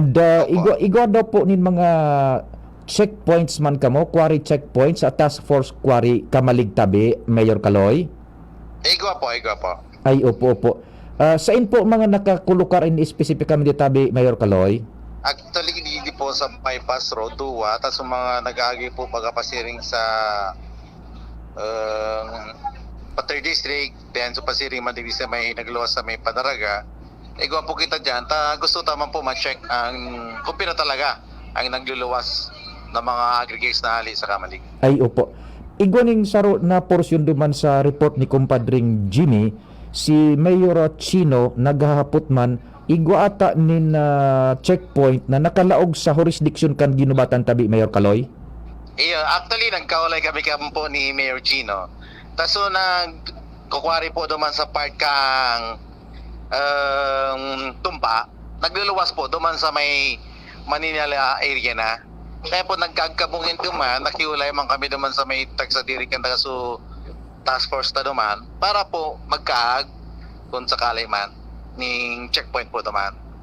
Opo. Igwa daw po nin mga checkpoints man kamo, quarry checkpoints sa task force quarry Kamaligtabi, Mayor Kaloy. Igwa po. Ay, opo. Saan po mga nakakulukar in specific kami ditabi, Mayor Kaloy? Actually, hindi po sa bypass road, Duwa, tapos yung mga nag-aagi po pagkapasiring sa Pater District, then sa pasiring Madrid sa may nagluwas sa may Padaraga. Igwa po kita dyan, gusto tamang po ma-check ang kung pina talaga ang nagluluwas ng mga aggregates na hali sa Kamalig. Ay, opo. Igwa ning saro na porsyon duman sa report ni kumpadring Jimmy, si Mayor Chino naghahapot man igwa ata nin checkpoint na nakalaog sa jurisdiction kan ginubatan tabi, Mayor Kaloy. Actually, nagkaulay kami po ni Mayor Chino. Taso kukwari po duman sa part kang Tumpa, nagluluwas po duman sa may Manila area na. Kaya po nagkagkabungin duman, nakiulay man kami duman sa may tagsadiri kan taga so task force na duman para po magkaag kung sakali man ning checkpoint po duman.